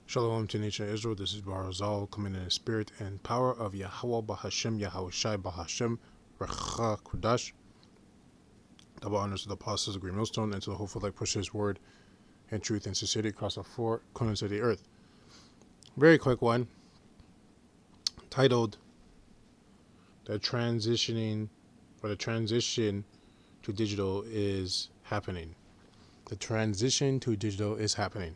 Shalom to nation of Israel. This is Barazal coming in the spirit and power of Yahweh Bahashem, Yahweh Shai Bahashem, Recha Kudash. Double honors to the apostles of Green Millstone and to the hopeful like push his word and truth and sincerity across the four corners of the earth. Very quick one titled The Transitioning or the Transition to Digital is Happening. The transition to digital is happening.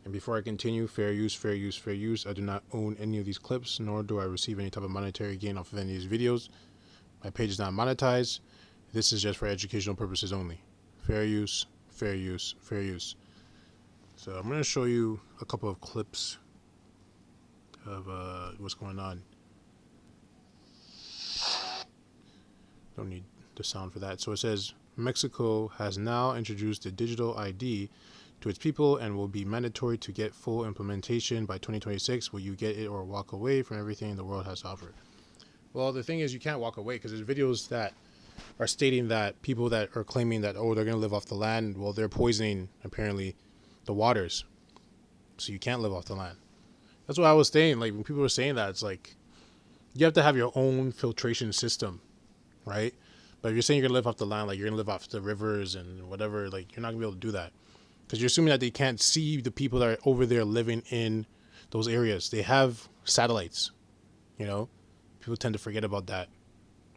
And before I continue, fair use, fair use, fair use. I do not own any of these clips, nor do I receive any type of monetary gain off of any of these videos. My page is not monetized. This is just for educational purposes only. Fair use, fair use, fair use. So I'm going to show you a couple of clips of what's going on. Don't need the sound for that. So it says, Mexico has now introduced the Digital I.D. to its people and will be mandatory to get full implementation by 2026. Will you get it or walk away from everything the world has to offer? Well, the thing is, you can't walk away because there's videos that are stating that people that are claiming that, oh, they're going to live off the land, well, they're poisoning, apparently, the waters. So you can't live off the land. That's what I was saying. Like, when people were saying that, it's like, you have to have your own filtration system, right? But if you're saying you're going to live off the land, like you're going to live off the rivers and whatever, like, you're not going to be able to do that. Because you're assuming that they can't see the people that are over there living in those areas. They have satellites, you know. People tend to forget about that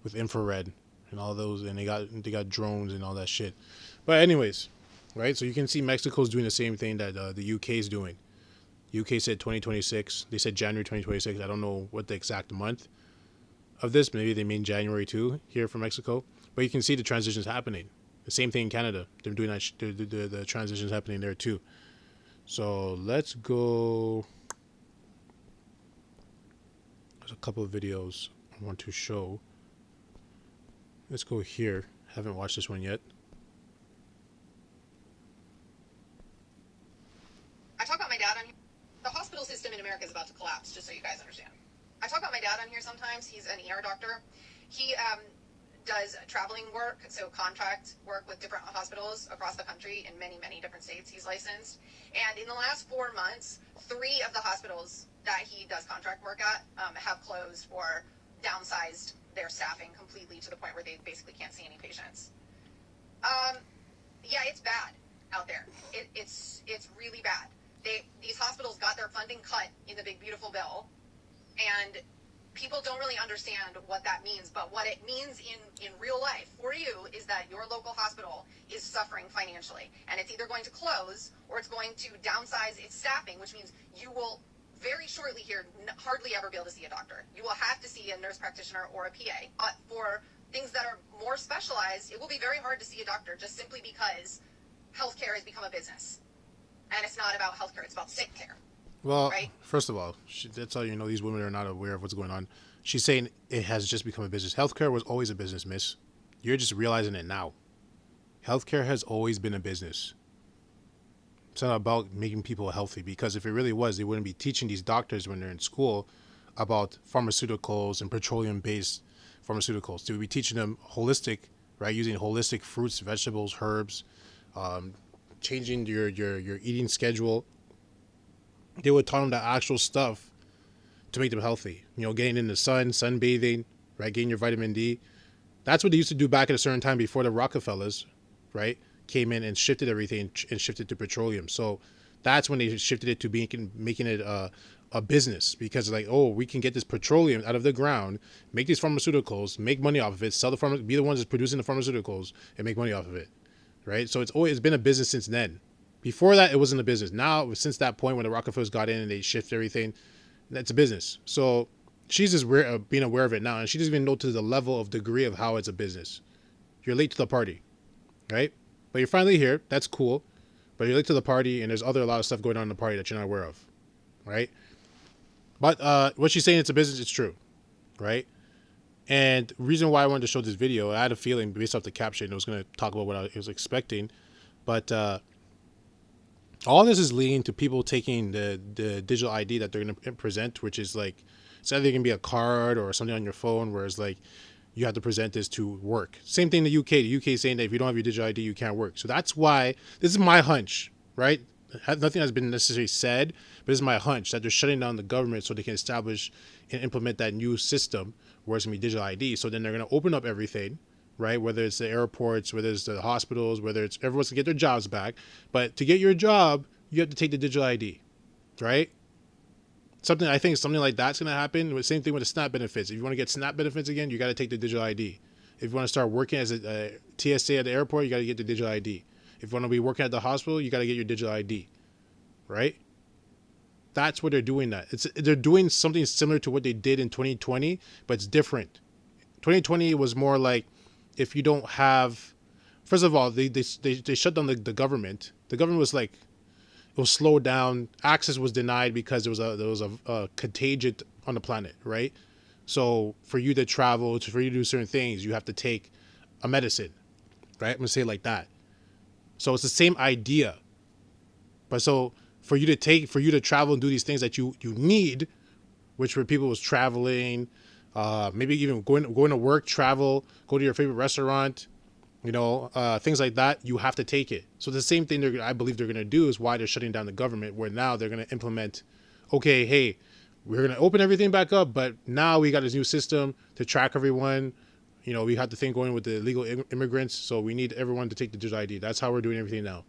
with infrared and all those, and they got drones and all that shit. But anyways, right? So you can see Mexico's doing the same thing that the UK is doing. UK said 2026. They said January 2026. I don't know what the exact month of this. Maybe they mean January too here for Mexico. But you can see the transitions happening. The same thing in Canada. They're doing that. The transitions happening there too. So let's go. There's a couple of videos I want to show. Let's go here. Haven't watched this one yet. I talk about my dad on here. The hospital system in America is about to collapse, just so you guys understand. I talk about my dad on here sometimes. He's an ER doctor. He does traveling work, so contract work with different hospitals across the country in many, many different states. He's licensed. And in the last 4 months, 3 of the hospitals that he does contract work at have closed or downsized their staffing completely to the point where they basically can't see any patients. Yeah, it's bad out there. It's really bad. These hospitals got their funding cut in the big beautiful bill, and people don't really understand what that means. But what it means in real life for you is that your local hospital is suffering financially, and it's either going to close or it's going to downsize its staffing, which means you will very shortly here hardly ever be able to see a doctor. You will have to see a nurse practitioner or a PA. For things that are more specialized, it will be very hard to see a doctor just simply because healthcare has become a business. And it's not about healthcare, it's about sick care. Well, right? First of all, that's how you know these women are not aware of what's going on. She's saying it has just become a business. Healthcare was always a business, miss. You're just realizing it now. Healthcare has always been a business. It's not about making people healthy, because if it really was, they wouldn't be teaching these doctors when they're in school about pharmaceuticals and petroleum-based pharmaceuticals. They would be teaching them holistic, right? Using holistic fruits, vegetables, herbs, changing your eating schedule. They would tell them the actual stuff to make them healthy. You know, getting in the sun, sunbathing, right? Getting your vitamin D. That's what they used to do back at a certain time before the Rockefellers, right, came in and shifted everything and shifted to petroleum. So that's when they shifted it to making it a business, because like, oh, we can get this petroleum out of the ground, make these pharmaceuticals, make money off of it, sell be the ones that's producing the pharmaceuticals and make money off of it, right? So it's been a business since then. Before that, it wasn't a business. Now, since that point when the Rockefellers got in and they shifted everything, that's a business. So she's just being aware of it now, and she doesn't even know to the level of degree of how it's a business. You're late to the party, right? But you're finally here. That's cool. But you're late to the party, and there's a lot of stuff going on in the party that you're not aware of, right? But what she's saying, it's a business, it's true, right? And the reason why I wanted to show this video, I had a feeling based off the caption, it was going to talk about what I was expecting. But all this is leading to people taking the digital ID that they're going to present, which is like, it's either going to be a card or something on your phone, whereas like you have to present this to work. Same thing in the UK. The UK is saying that if you don't have your digital ID, you can't work. So that's why, this is my hunch, right? nothing has been necessarily said, but it's my hunch that they're shutting down the government so they can establish and implement that new system where it's gonna be digital ID. So then they're gonna open up everything, right? Whether it's the airports, whether it's the hospitals, whether it's everyone's to get their jobs back. But to get your job, you have to take the digital ID, right? Something like that's gonna happen. Same thing with the SNAP benefits. If you want to get SNAP benefits again, you got to take the digital ID. If you want to start working as a TSA at the airport, you got to get the digital ID. If you want to be working at the hospital, you got to get your digital ID, right? That's what they're doing. They're doing something similar to what they did in 2020, but it's different. 2020 was more like if you don't have. First of all, they shut down the government. The government was like it was slowed down. Access was denied because there was a contagion on the planet, right? So for you to travel, for you to do certain things, you have to take a medicine, right? I'm gonna say it like that. So it's the same idea, but so for you to travel and do these things that you need, which for people was traveling, maybe even going to work, travel, go to your favorite restaurant, things like that, you have to take it. So the same thing I believe they're going to do is why they're shutting down the government, where now they're going to implement, okay, hey, we're going to open everything back up, but now we got this new system to track everyone. We have the thing going with the illegal immigrants, so we need everyone to take the digital ID. That's how we're doing everything now,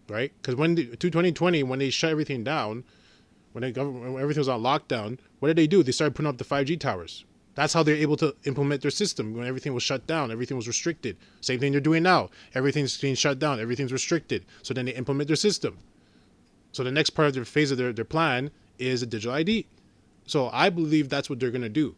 right? Because to 2020, when they shut everything down, when everything was on lockdown, what did they do? They started putting up the 5G towers. That's how they're able to implement their system when everything was shut down, everything was restricted. Same thing they're doing now. Everything's being shut down, everything's restricted. So then they implement their system. So the next part of their phase of their plan is a digital ID. So I believe that's what they're gonna do.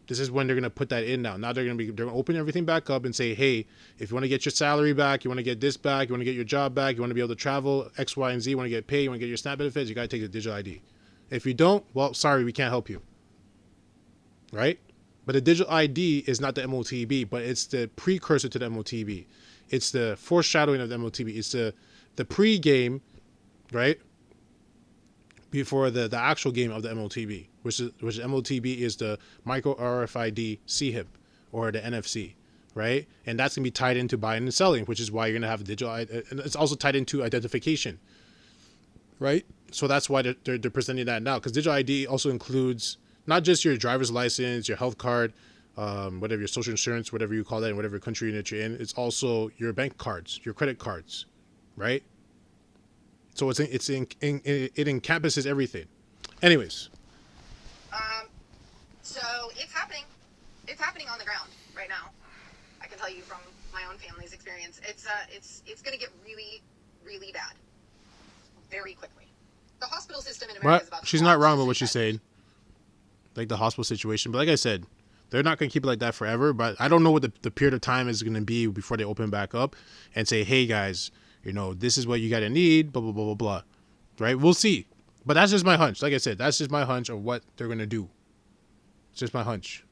This is when they're gonna put that in now. Now they're gonna open everything back up and say, hey, if you want to get your salary back, you want to get this back, you want to get your job back, you want to be able to travel X, Y, and Z, you want to get paid, you want to get your SNAP benefits, you gotta take the digital ID. If you don't, well, sorry, we can't help you. Right? But the digital ID is not the MOTB, but it's the precursor to the MOTB. It's the foreshadowing of the MOTB. It's the pre-game, right? Before the actual game of the MOTB, which MOTB is the micro RFID CHIP or the NFC, right? And that's gonna be tied into buying and selling, which is why you're gonna have digital. And it's also tied into identification, right? So that's why they're presenting that now, because digital ID also includes not just your driver's license, your health card, whatever your social insurance, whatever you call that in whatever country that you're in. It's also your bank cards, your credit cards, right? So it encompasses everything. Anyways, So it's happening. It's happening on the ground right now. I can tell you from my own family's experience. It's going to get really, really bad very quickly. The hospital system in America but is about to she's not collapse, wrong just with so what you she's guys know. saying, like the hospital situation. But like I said, they're not going to keep it like that forever. But I don't know what the period of time is going to be before they open back up and say, hey guys, this is what you got to need, blah, blah, blah, blah, blah. Right? We'll see. But that's just my hunch. Like I said, that's just my hunch of what they're going to do. It's just my hunch.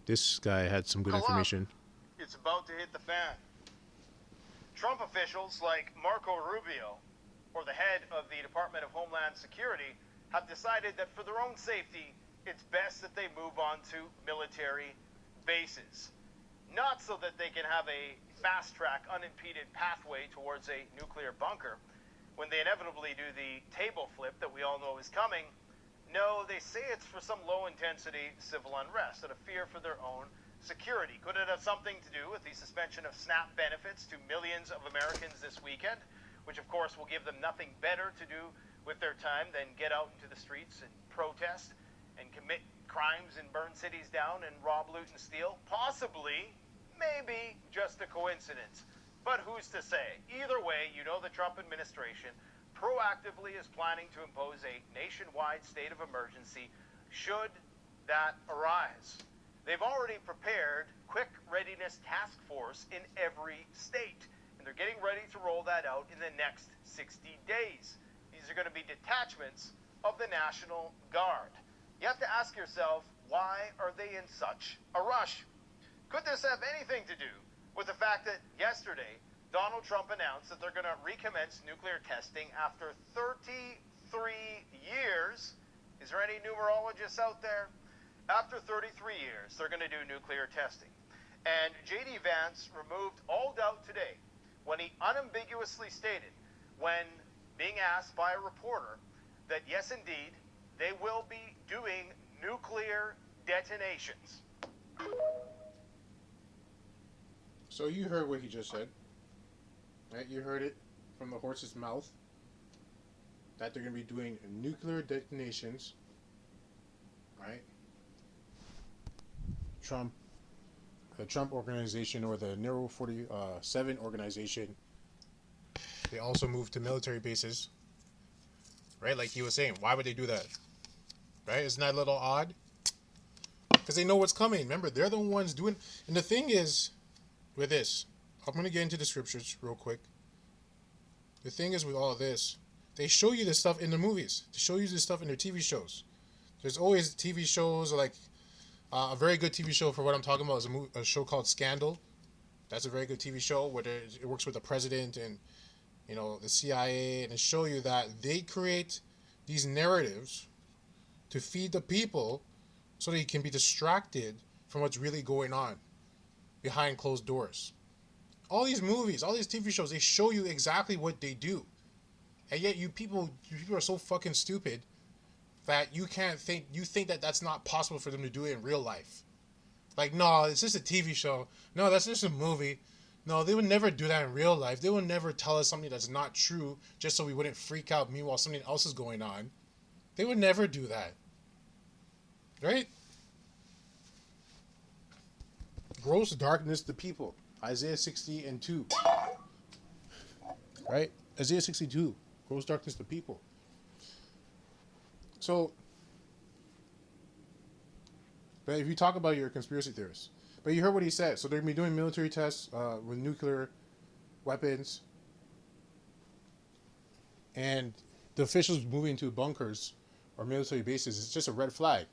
This guy had some good information. It's about to hit the fan. Trump officials like Marco Rubio, or the head of the Department of Homeland Security, have decided that for their own safety, it's best that they move on to military bases. Not so that they can have a fast-track, unimpeded pathway towards a nuclear bunker when they inevitably do the table flip that we all know is coming. No, they say it's for some low-intensity civil unrest out of fear for their own security. Could it have something to do with the suspension of SNAP benefits to millions of Americans this weekend, which of course will give them nothing better to do with their time than get out into the streets and protest and commit crimes and burn cities down and rob, loot, and steal? Possibly, maybe just a coincidence. But who's to say? Either way, the Trump administration proactively is planning to impose a nationwide state of emergency should that arise. They've already prepared quick readiness task force in every state, and they're getting ready to roll that out in the next 60 days. These are going to be detachments of the National Guard. You have to ask yourself, why are they in such a rush? Could this have anything to do with the fact that yesterday Donald Trump announced that they're going to recommence nuclear testing after 33 years? Is there any numerologists out there? After 33 years, they're going to do nuclear testing. And J.D. Vance removed all doubt today when he unambiguously stated, when being asked by a reporter, that yes, indeed, they will be doing nuclear detonations. So you heard what he just said, right? You heard it from the horse's mouth that they're going to be doing nuclear detonations, right? The Trump organization, or the Nero 47 organization, they also moved to military bases, right? Like he was saying, why would they do that, right? Isn't that a little odd? Because they know what's coming. Remember, they're the ones doing. And the thing is, with this, I'm going to get into the scriptures real quick. The thing is with all of this, they show you this stuff in the movies. They show you this stuff in their TV shows. There's always TV shows, like a very good TV show for what I'm talking about is a show called Scandal. That's a very good TV show where it works with the president and, you know, the CIA, and they show you that they create these narratives to feed the people so they can be distracted from what's really going on behind closed doors. All these movies, all these TV shows, they show you exactly what they do. And yet you people are so fucking stupid that you think that that's not possible for them to do it in real life. Like, no, it's just a TV show. No, that's just a movie. No, they would never do that in real life. They would never tell us something that's not true just so we wouldn't freak out meanwhile something else is going on. They would never do that. Right? Gross darkness to people. Isaiah 60 and 2. Right? Isaiah 62. Gross darkness to people. So, but if you talk about your conspiracy theorists, but you heard what he said. So they're going to be doing military tests with nuclear weapons. And the officials moving to bunkers or military bases is just a red flag.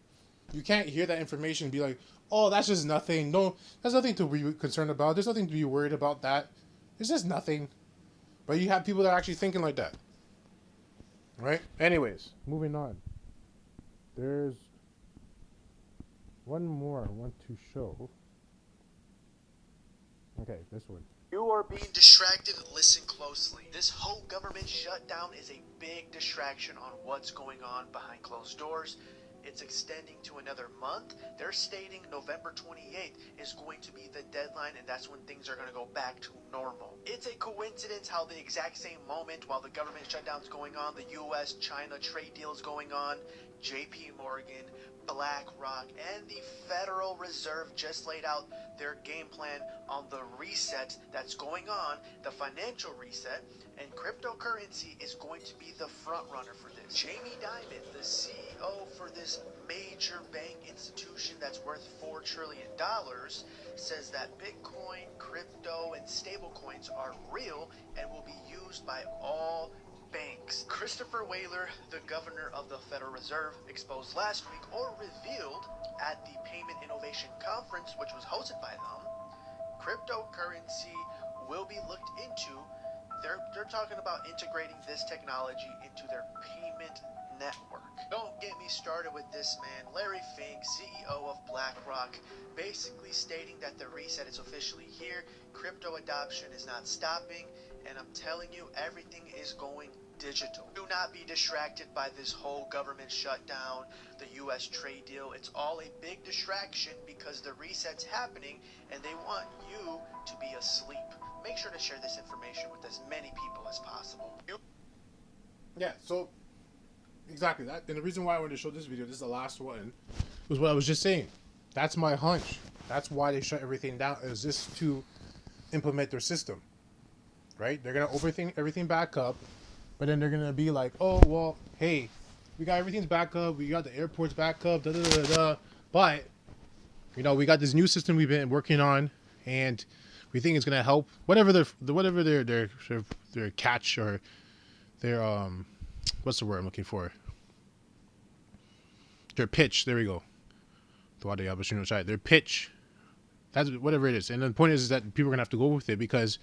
You can't hear that information and be like, oh, that's just nothing. No, there's nothing to be concerned about. There's nothing to be worried about that. It's just nothing. But you have people that are actually thinking like that. Right? Anyways, moving on. There's one more I want to show. Okay, this one. You are being distracted. Listen closely. This whole government shutdown is a big distraction on what's going on behind closed doors. It's extending to another month. They're stating November 28th is going to be the deadline, and that's when things are going to go back to normal. It's a coincidence how the exact same moment while the government shutdown is going on, the U.S.-China trade deal is going on, J.P. Morgan, BlackRock, and the Federal Reserve just laid out their game plan on the reset that's going on, the financial reset, and cryptocurrency is going to be the front runner for this. Jamie Dimon, the CEO for this major bank institution that's worth $4 trillion, says that Bitcoin, crypto, and stablecoins are real and will be used by all banks. Christopher Whaler, the governor of the Federal Reserve, exposed last week or revealed at the Payment Innovation Conference, which was hosted by them, cryptocurrency will be looked into. They're talking about integrating this technology into their payment network. Don't get me started with this man, Larry Fink, CEO of BlackRock, basically stating that the reset is officially here, crypto adoption is not stopping, and I'm telling you, everything is going digital. Do not be distracted by this whole government shutdown, the U.S. trade deal. It's all a big distraction because the reset's happening and they want you to be asleep. Make sure to share this information with as many people as possible. Yeah, so exactly that. And the reason why I wanted to show this video, this is the last one, was what I was just saying. That's my hunch. That's why they shut everything down, is just to implement their system. Right? They're going to overthink everything back up, but then they're going to be like, oh, well, hey, we got everything's back up. We got the airports back up. Da, da, da, da. But, you know, we got this new system we've been working on, and we think it's going to help. Whatever their catch or their, what's the word I'm looking for? Their pitch. There we go. Their pitch. That's whatever it is. And the point is that people are going to have to go with it because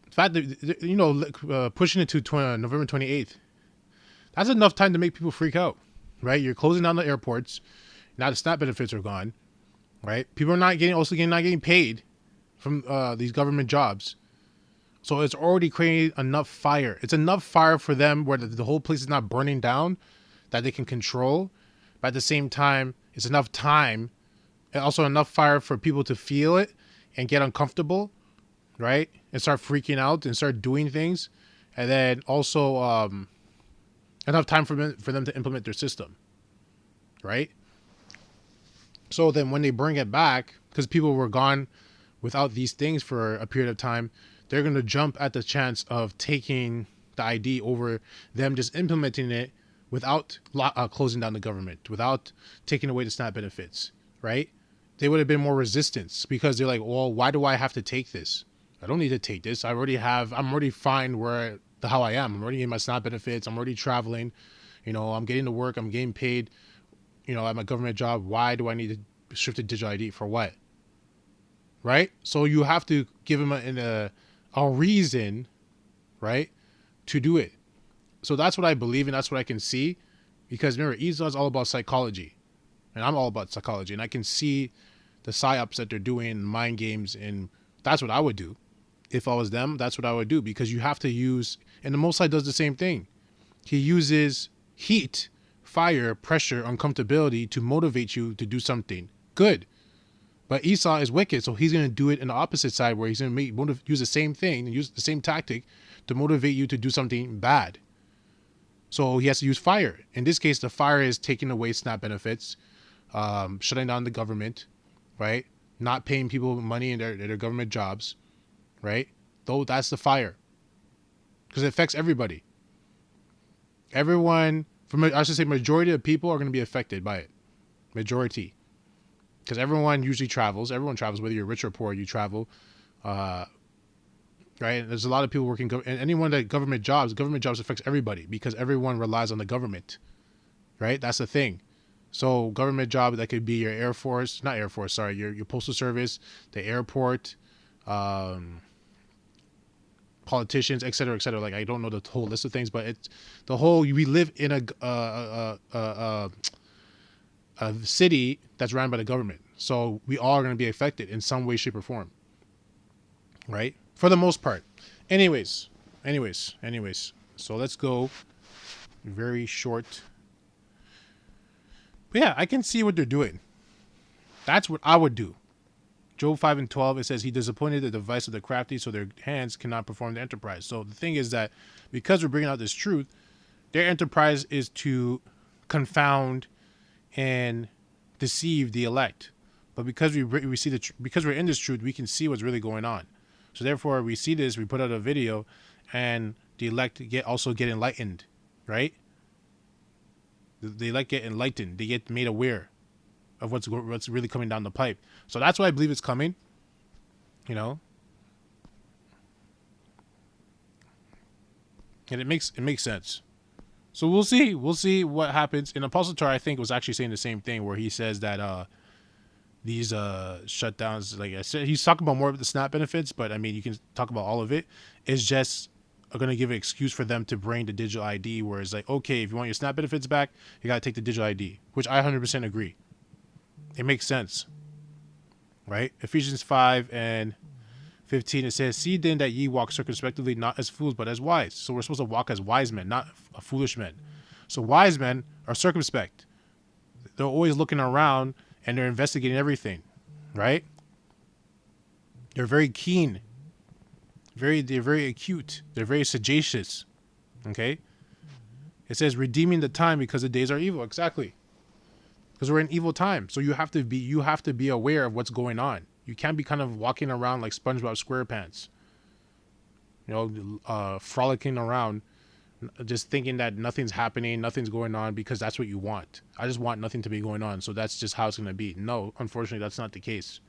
the fact that, you know, pushing it to November 28th, that's enough time to make people freak out, right? You're closing down the airports. Now the SNAP benefits are gone. right? People are not getting paid from these government jobs. So it's already creating enough fire. It's enough fire for them where the whole place is not burning down that they can control. But at the same time, it's enough time and also enough fire for people to feel it and get uncomfortable, right? And start freaking out and start doing things. And then also enough time for them to implement their system, right? So then when they bring it back, because people were gone without these things for a period of time, they're going to jump at the chance of taking the ID over them just implementing it without closing down the government, without taking away the SNAP benefits, right? They would have been more resistance because they're like, well, why do I have to take this? I don't need to take this. I'm already fine how I am. I'm already in my SNAP benefits. I'm already traveling. I'm getting to work. I'm getting paid, at my government job. Why do I need to shift to digital ID for what? Right? So you have to give them a reason, right, to do it. So that's what I believe and that's what I can see. Because remember, Esau is all about psychology. And I'm all about psychology. And I can see the psyops that they're doing, mind games, and that's what I would do. If I was them, that's what I would do. Because you have to use, and the Most High does the same thing. He uses heat, fire, pressure, uncomfortability to motivate you to do something good. But Esau is wicked, so he's going to do it in the opposite side where he's going to use the same thing and use the same tactic to motivate you to do something bad. So he has to use fire. In this case, the fire is taking away SNAP benefits, shutting down the government, right? Not paying people money in their government jobs, right? Though that's the fire. Because it affects everybody. Everyone, majority of people are going to be affected by it. Majority. Because everyone usually travels. Everyone travels, whether you're rich or poor, you travel. Right? And there's a lot of people working, and anyone that government jobs affects everybody because everyone relies on the government. Right? That's the thing. So government job, that could be your your postal service, the airport, politicians, et cetera, et cetera. Like, I don't know the whole list of things, but it's we live in a city that's run by the government. So we all are going to be affected in some way, shape, or form. Right? For the most part. Anyways. So let's go very short. But yeah, I can see what they're doing. That's what I would do. Job 5:12, it says, he disappointed the device of the crafty, so their hands cannot perform the enterprise. So the thing is that because we're bringing out this truth, their enterprise is to confound and deceive the elect. But because we see because we're in this truth, we can see what's really going on. So therefore, we see this, we put out a video, and the elect also get enlightened, right? The elect get enlightened. They get made aware of what's really coming down the pipe. So that's why I believe it's coming. And it makes sense. So we'll see what happens. And Apostle Tar, I think, was actually saying the same thing, where he says that these shutdowns, like I said, he's talking about more of the SNAP benefits, but I mean, you can talk about all of it. It's just going to give an excuse for them to bring the digital ID, where it's like, okay, if you want your SNAP benefits back, you got to take the digital ID, which I 100% agree. It makes sense, right? Ephesians 5:15, it says, see then that ye walk circumspectly, not as fools, but as wise. So we're supposed to walk as wise men, not foolish men. So wise men are circumspect. They're always looking around and they're investigating everything, right? They're very keen. They're very acute. They're very sagacious. Okay? It says, redeeming the time because the days are evil. Exactly. Because we're in evil time. So you have to be aware of what's going on. You can't be kind of walking around like SpongeBob SquarePants. Frolicking around, just thinking that nothing's happening, nothing's going on, because that's what you want. I just want nothing to be going on. So that's just how it's going to be. No, unfortunately, that's not the case.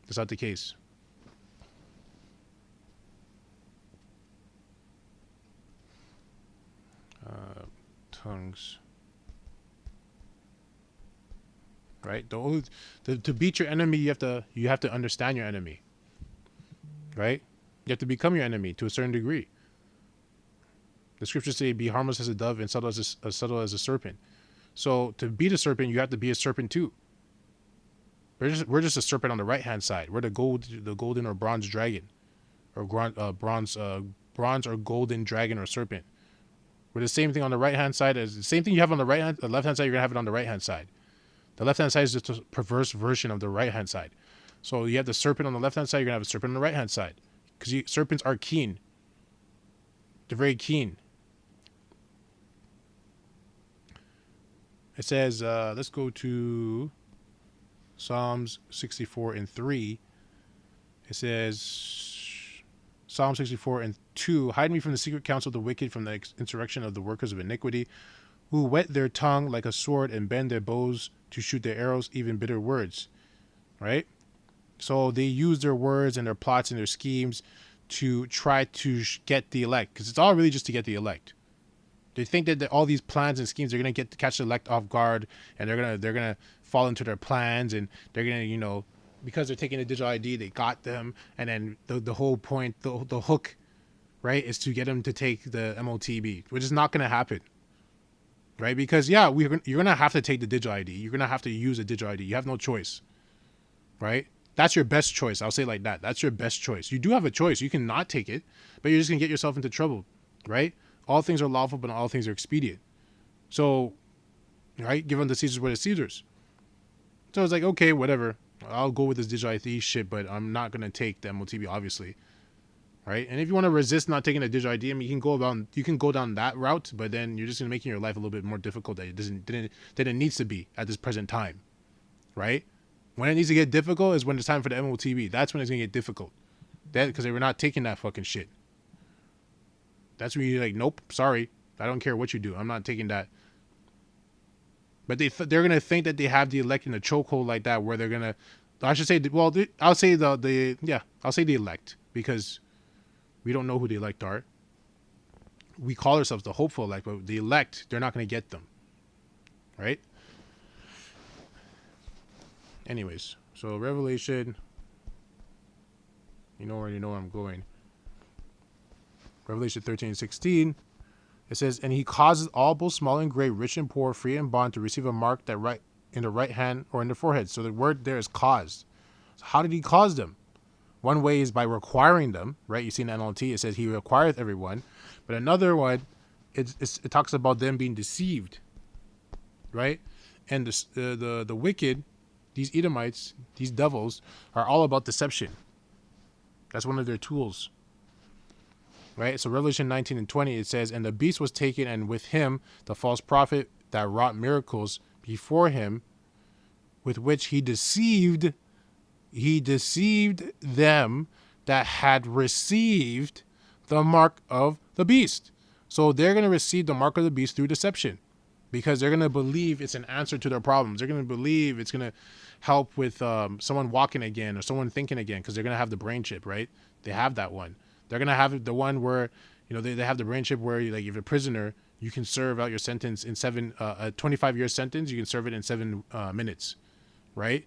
That's not the case. Tongues. Right? To beat your enemy, you have to understand your enemy. Right? You have to become your enemy to a certain degree. The scriptures say, be harmless as a dove and subtle as a serpent. So to beat a serpent, you have to be a serpent too. We're just a serpent on the right hand side. We're the golden or bronze dragon, or bronze or golden dragon or serpent. We're the same thing on the right hand side as the same thing you have on the left hand side. You're gonna have it on the right hand side. The left hand side is just a perverse version of the right hand side. So you have the serpent on the left hand side. You're gonna have a serpent on the right hand side, because serpents are keen. They're very keen. It says, let's go to Psalms 64 and 3. It says, Psalm 64 and 2, hide me from the secret counsel of the wicked, from the insurrection of the workers of iniquity, who whet their tongue like a sword and bend their bows to shoot their arrows, even bitter words. Right? So they use their words and their plots and their schemes to try to get the elect, because it's all really just to get the elect. They think that all these plans and schemes are gonna catch the elect off guard, and they're gonna fall into their plans, and they're gonna, because they're taking the digital ID, they got them, and then the whole point, the hook, right, is to get them to take the MOTB, which is not gonna happen, right? Because you're gonna have to take the digital ID, you're gonna have to use a digital ID. You have no choice, right? That's your best choice. I'll say it like that. That's your best choice. You do have a choice. You can not take it, but you're just gonna get yourself into trouble, right? All things are lawful, but not all things are expedient. So, right, give unto Caesar's what is Caesar's. So it's like, okay, whatever. I'll go with this digital ID shit, but I'm not gonna take the MOTB, obviously, right? And if you want to resist not taking the digital ID, I mean, you can go down that route, but then you're just gonna making your life a little bit more difficult that it needs to be at this present time, right? When it needs to get difficult is when it's time for the MOTB. That's when it's gonna get difficult. Because they were not taking that fucking shit. That's when you're like, nope, sorry, I don't care what you do, I'm not taking that. But they're gonna think that they have the elect in a chokehold like that, where they're gonna, I should say, well, I'll say I'll say the elect, because we don't know who the elect are. We call ourselves the hopeful elect, but the elect, they're not gonna get them, right? Anyways, so Revelation, you already know where I'm going. Revelation 13:16, it says, and he causes all, both small and great, rich and poor, free and bond, to receive a mark that right in the right hand or in the forehead. So the word there is caused. So how did he cause them? One way is by requiring them, right? You see in the NLT, it says he requireth everyone. But another one, it talks about them being deceived, right? And the wicked, these Edomites, these devils, are all about deception. That's one of their tools. Right? So Revelation 19:20, it says, and the beast was taken, and with him the false prophet that wrought miracles before him, with which he deceived them that had received the mark of the beast. So they're going to receive the mark of the beast through deception, because they're going to believe it's an answer to their problems. They're going to believe it's going to help with someone walking again, or someone thinking again, because they're going to have the brain chip, right? They have that one. They're going to have the one where, they have the brain chip where, like, if you're a prisoner, you can serve out your sentence in a 25-year sentence, you can serve it in 7 minutes, right?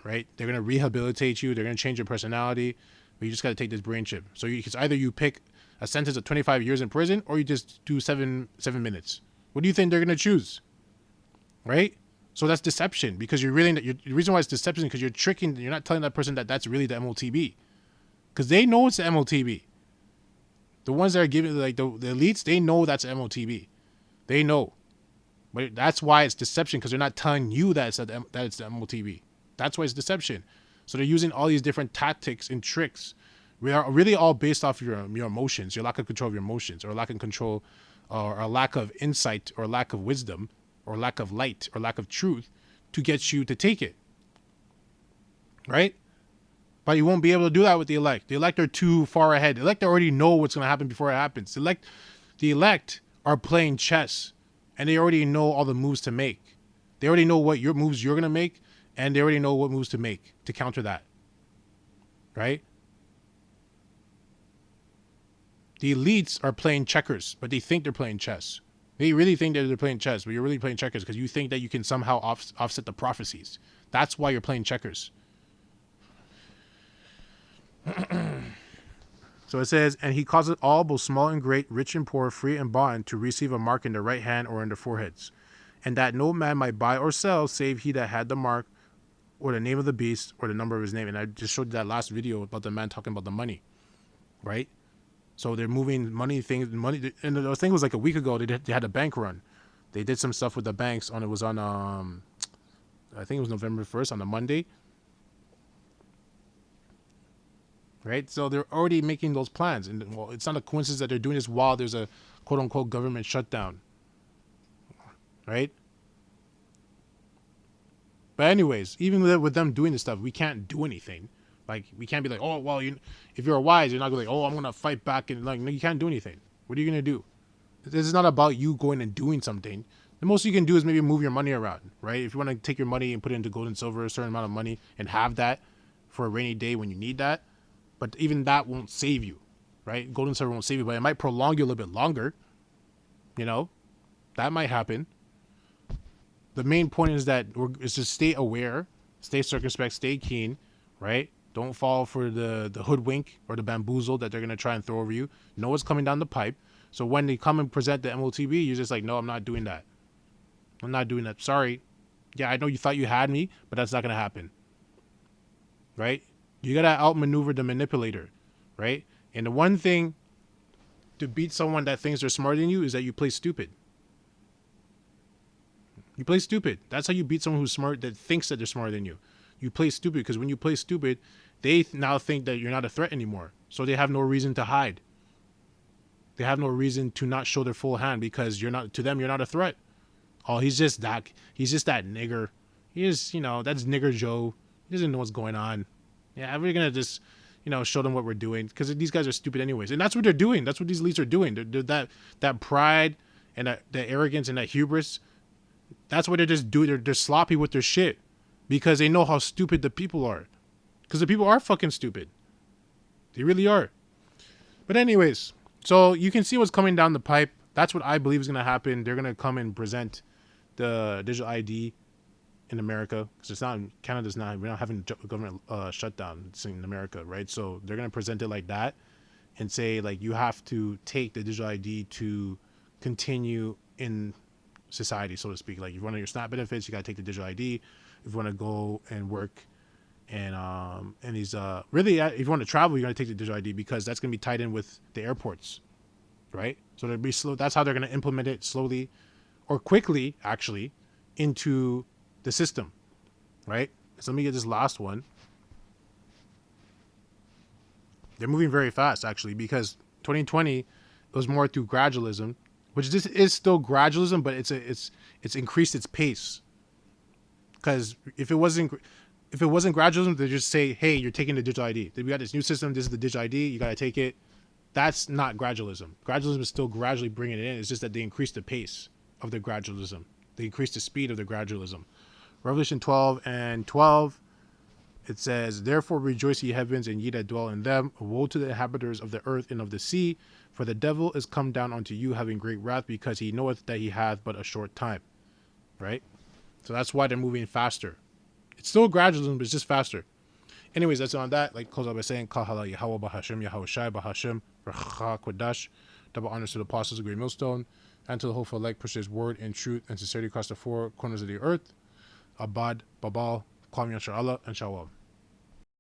Right? They're going to rehabilitate you. They're going to change your personality, but you just got to take this brain chip. So it's either you pick a sentence of 25 years in prison, or you just do 7 minutes. What do you think they're going to choose? Right? So that's deception, because the reason why it's deception is because you're not telling that person that that's really the MOTB. Because they know it's the MOTB. The ones that are giving, like the elites, they know that's the MOTB. They know. But that's why it's deception, because they're not telling you that it's the MOTB. That's why it's deception. So they're using all these different tactics and tricks. We are really all based off your emotions, your lack of control of your emotions, or lack of control, or a lack of insight, or lack of wisdom, or lack of light, or lack of truth, to get you to take it. Right? But you won't be able to do that with the elect. The elect are too far ahead. The elect already know what's going to happen before it happens. The elect are playing chess, and they already know all the moves to make. They already know what moves you're going to make, and they already know what moves to make to counter that. Right? The elites are playing checkers, but they think they're playing chess. They really think that they're playing chess, but you're really playing checkers, because you think that you can somehow offset the prophecies. That's why you're playing checkers. So it says, and he causeth all, both small and great, rich and poor, free and bond, to receive a mark in the right hand or in their foreheads, and that no man might buy or sell, save he that had the mark or the name of the beast or the number of his name. And I just showed you that last video about the man talking about the money, right? So they're moving money. And the thing was like a week ago, they had a bank run. They did some stuff with the banks it was on, I think it was November 1st on a Monday. Right? So they're already making those plans. And well, it's not a coincidence that they're doing this while there's a quote unquote government shutdown. Right? But anyways, even with them doing this stuff, we can't do anything. Like, we can't be like, oh, well, if you're wise, you're not going to like, oh, I'm going to fight back. And like, no, you can't do anything. What are you going to do? This is not about you going and doing something. The most you can do is maybe move your money around, right? If you want to take your money and put it into gold and silver, a certain amount of money, and have that for a rainy day when you need that. But even that won't save you, right? Gold and silver won't save you, but it might prolong you a little bit longer. You know, that might happen. The main point is that is to stay aware, stay circumspect, stay keen, right? Don't fall for the hoodwink or the bamboozle that they're going to try and throw over you. Know what's coming down the pipe. So when they come and present the MOTB, you're just like, no, I'm not doing that. I'm not doing that. Sorry. Yeah, I know you thought you had me, but that's not going to happen. Right? You got to outmaneuver the manipulator. Right? And the one thing to beat someone that thinks they're smarter than you is that you play stupid. You play stupid. That's how you beat someone who's smart that thinks that they're smarter than you. You play stupid because when you play stupid, they now think that you're not a threat anymore. So they have no reason to hide. They have no reason to not show their full hand because to them, you're not a threat. Oh, he's just that nigger. He is, that's nigger Joe. He doesn't know what's going on. Yeah, we're going to just, show them what we're doing because these guys are stupid anyways. And that's what they're doing. That's what these elites are doing. They're that pride and the arrogance and that hubris. That's what they're just doing. They're sloppy with their shit because they know how stupid the people are. Because the people are fucking stupid. They really are. But anyways, so you can see what's coming down the pipe. That's what I believe is going to happen. They're going to come and present the digital ID in America because it's not Canada's not. We're not having government shutdown in America, right? So they're going to present it like that and say like you have to take the digital ID to continue in society, so to speak. Like if you want your SNAP benefits, you got to take the digital ID. If you want to go and work and these really if you want to travel, you're going to take the digital ID because that's going to be tied in with the airports, right? So they'll be slow. That's how they're going to implement it slowly or quickly actually into the system, right? So let me get this last one. They're moving very fast actually because 2020 it was more through gradualism, which this is still gradualism, but it's increased its pace. Because if it wasn't gradualism, they just say, hey, you're taking the digital ID. We got this new system. This is the digital ID. You got to take it. That's not gradualism. Gradualism is still gradually bringing it in. It's just that they increased the pace of the gradualism. They increased the speed of the gradualism. Revelation 12:12, it says, therefore rejoice ye heavens and ye that dwell in them. Woe to the inhabitants of the earth and of the sea, for the devil is come down unto you having great wrath, because he knoweth that he hath but a short time. Right? So that's why they're moving faster. It's still gradualism, but it's just faster. Anyways, that's on that. Like, close out by saying, Kahala Yahweh Bahashim, Yahweh Shai Bahashim, Racha Kodash, double honors to the apostles of the great millstone, and to the hopeful elect, push his word and truth and sincerity across the four corners of the earth. Abad, Babal, Kwam Yashar Allah, and Shalom.